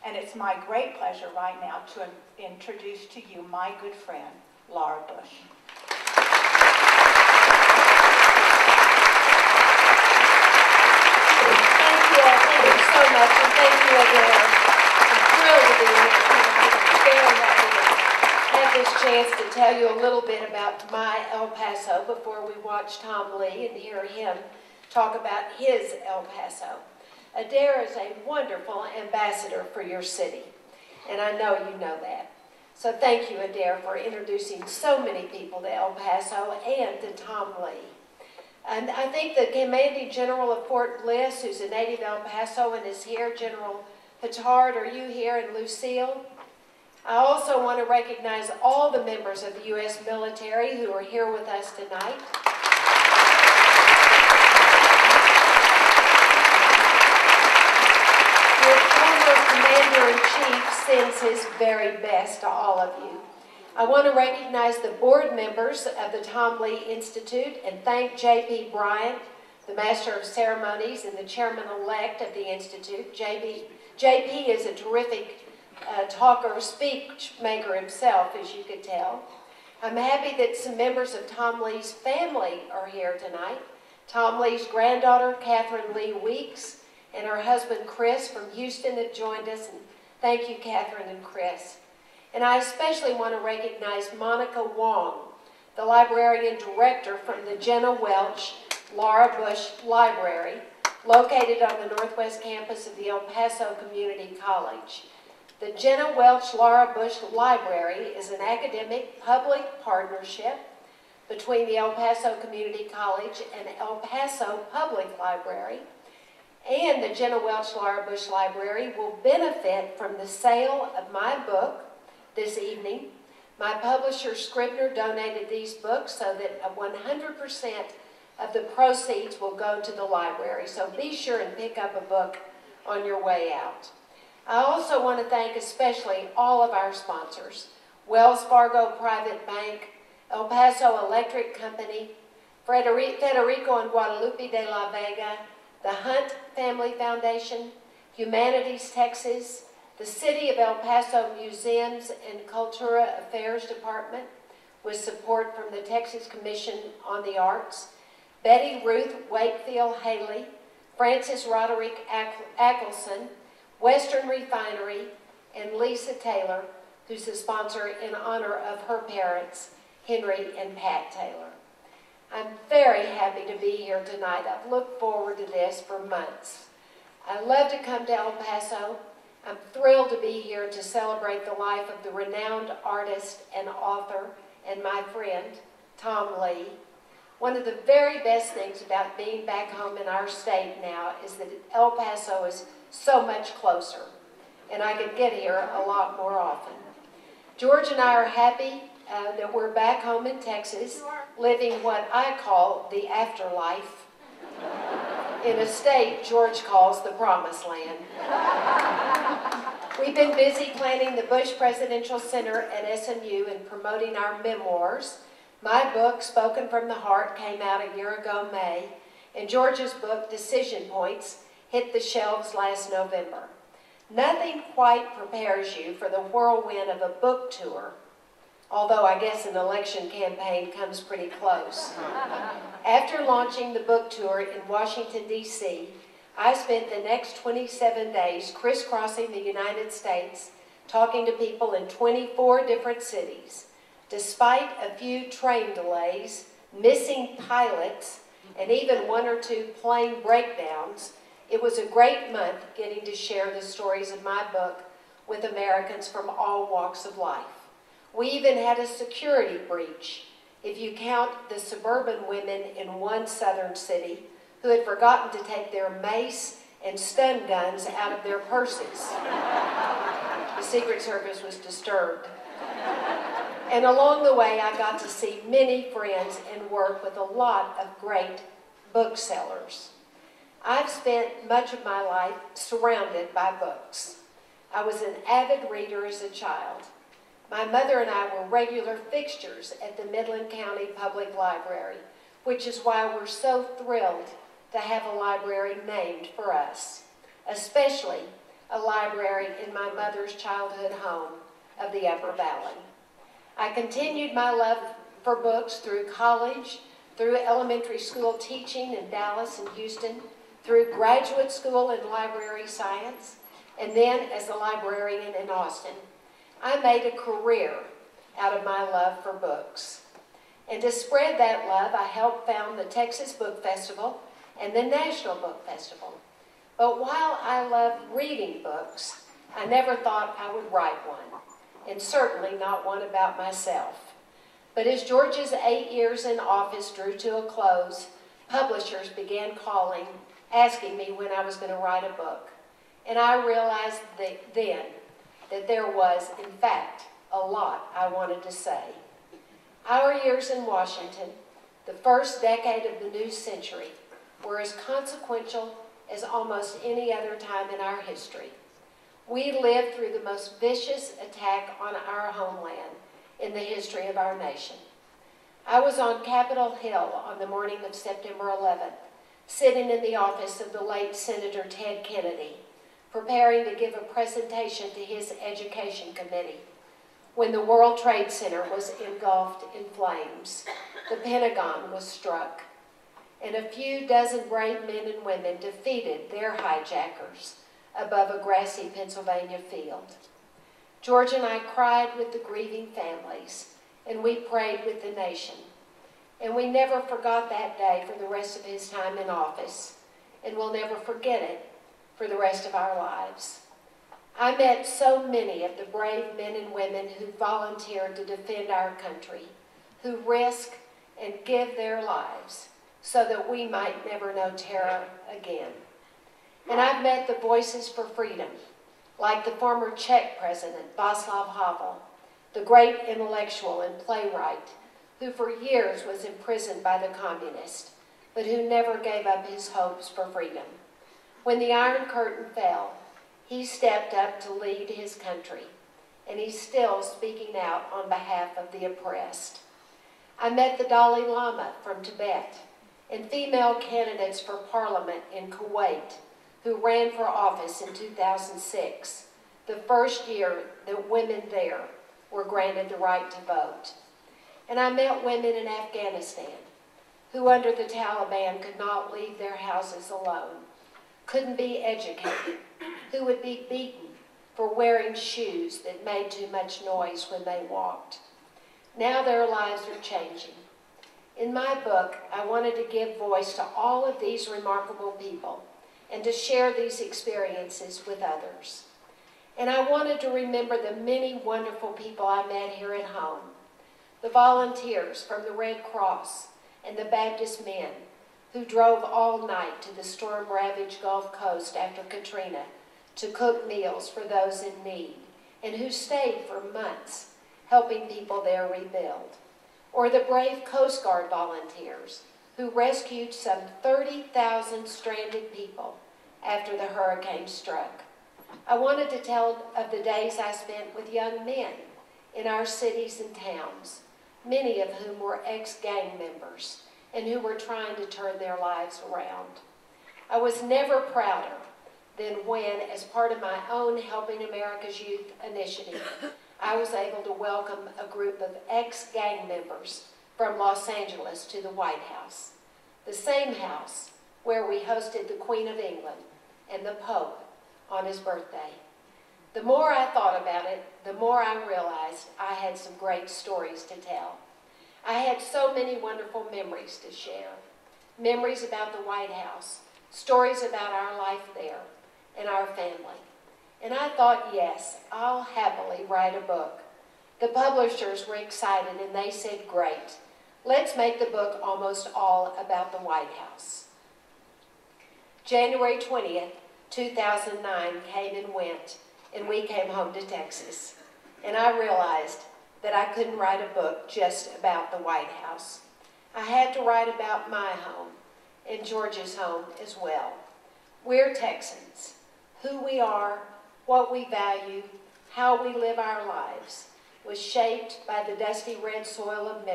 And it's my great pleasure right now to introduce to you my good friend, Laura Bush. Thank you so much, and thank you, Adair. I'm thrilled to be here. I'm very happy to have this chance to tell you a little bit about my El Paso before we watch Tom Lee and hear him talk about his El Paso. Adair is a wonderful ambassador for your city, and I know you know that. So thank you, Adair, for introducing so many people to El Paso and to Tom Lee. And I think the Commanding General of Fort Bliss, who's a native El Paso and is here, General Petard, are you here, and Lucille? I also want to recognize all the members of the U.S. military who are here with us tonight. Your former Commander-in-Chief sends his very best to all of you. I want to recognize the board members of the Tom Lee Institute and thank J.P. Bryant, the Master of Ceremonies and the Chairman-elect of the Institute. J.P. is a terrific talker, speech maker himself, as you could tell. I'm happy that some members of Tom Lee's family are here tonight. Tom Lee's granddaughter, Catherine Lee Weeks, and her husband, Chris, from Houston have joined us. And thank you, Catherine and Chris. And I especially want to recognize Monica Wong, the librarian director from the Jenna Welch Laura Bush Library, located on the northwest campus of the El Paso Community College. The Jenna Welch Laura Bush Library is an academic public partnership between the El Paso Community College and El Paso Public Library. And the Jenna Welch Laura Bush Library will benefit from the sale of my book this evening. My publisher, Scribner, donated these books so that 100% of the proceeds will go to the library. So be sure and pick up a book on your way out. I also want to thank especially all of our sponsors: Wells Fargo Private Bank, El Paso Electric Company, Federico and Guadalupe de la Vega, the Hunt Family Foundation, Humanities Texas, the City of El Paso Museums and Cultura Affairs Department, with support from the Texas Commission on the Arts, Betty Ruth Wakefield Haley, Francis Roderick Ackelson, Western Refinery, and Lisa Taylor, who's a sponsor in honor of her parents, Henry and Pat Taylor. I'm very happy to be here tonight. I've looked forward to this for months. I love to come to El Paso. I'm thrilled to be here to celebrate the life of the renowned artist and author and my friend, Tom Lee. One of the very best things about being back home in our state now is that El Paso is so much closer, and I can get here a lot more often. George and I are happy that we're back home in Texas, living what I call the afterlife, in a state George calls the Promised Land. We've been busy planning the Bush Presidential Center at SMU and promoting our memoirs. My book, Spoken from the Heart, came out a year ago May, and George's book, Decision Points, hit the shelves last November. Nothing quite prepares you for the whirlwind of a book tour, although I guess an election campaign comes pretty close. After launching the book tour in Washington, D.C., I spent the next 27 days crisscrossing the United States, talking to people in 24 different cities. Despite a few train delays, missing pilots, and even one or two plane breakdowns, it was a great month getting to share the stories of my book with Americans from all walks of life. We even had a security breach, if you count the suburban women in one southern city who had forgotten to take their mace and stun guns out of their purses. The Secret Service was disturbed. And along the way, I got to see many friends and work with a lot of great booksellers. I've spent much of my life surrounded by books. I was an avid reader as a child. My mother and I were regular fixtures at the Midland County Public Library, which is why we're so thrilled to have a library named for us. Especially, a library in my mother's childhood home of the Upper Valley. I continued my love for books through college, through elementary school teaching in Dallas and Houston, through graduate school in library science, and then as a librarian in Austin. I made a career out of my love for books. And to spread that love, I helped found the Texas Book Festival and the National Book Festival. But while I loved reading books, I never thought I would write one, and certainly not one about myself. But as George's 8 years in office drew to a close, publishers began calling, asking me when I was going to write a book. And I realized then that there was, in fact, a lot I wanted to say. Our years in Washington, the first decade of the new century, were as consequential as almost any other time in our history. We lived through the most vicious attack on our homeland in the history of our nation. I was on Capitol Hill on the morning of September 11th, sitting in the office of the late Senator Ted Kennedy, preparing to give a presentation to his Education Committee, when the World Trade Center was engulfed in flames, the Pentagon was struck, and a few dozen brave men and women defeated their hijackers above a grassy Pennsylvania field. George and I cried with the grieving families, and we prayed with the nation. And we never forgot that day for the rest of his time in office, and we'll never forget it for the rest of our lives. I met so many of the brave men and women who volunteered to defend our country, who risk and give their lives so that we might never know terror again. And I've met the voices for freedom, like the former Czech president, Václav Havel, the great intellectual and playwright who for years was imprisoned by the communists, but who never gave up his hopes for freedom. When the Iron Curtain fell, he stepped up to lead his country, and he's still speaking out on behalf of the oppressed. I met the Dalai Lama from Tibet and female candidates for parliament in Kuwait who ran for office in 2006, the first year that women there were granted the right to vote. And I met women in Afghanistan who under the Taliban could not leave their houses alone, couldn't be educated, who would be beaten for wearing shoes that made too much noise when they walked. Now their lives are changing. In my book, I wanted to give voice to all of these remarkable people and to share these experiences with others. And I wanted to remember the many wonderful people I met here at home, the volunteers from the Red Cross and the Baptist men who drove all night to the storm-ravaged Gulf Coast after Katrina to cook meals for those in need, and who stayed for months helping people there rebuild. Or the brave Coast Guard volunteers who rescued some 30,000 stranded people after the hurricane struck. I wanted to tell of the days I spent with young men in our cities and towns, many of whom were ex-gang members and who were trying to turn their lives around. I was never prouder than when, as part of my own Helping America's Youth initiative, I was able to welcome a group of ex-gang members from Los Angeles to the White House, the same house where we hosted the Queen of England and the Pope on his birthday. The more I thought about it, the more I realized I had some great stories to tell. I had so many wonderful memories to share. Memories about the White House, stories about our life there and our family. And I thought, yes, I'll happily write a book. The publishers were excited and they said, great, let's make the book almost all about the White House. January 20th, 2009 came and went, and we came home to Texas. And I realized that I couldn't write a book just about the White House. I had to write about my home and George's home as well. We're Texans. Who we are, what we value, how we live our lives was shaped by the dusty red soil of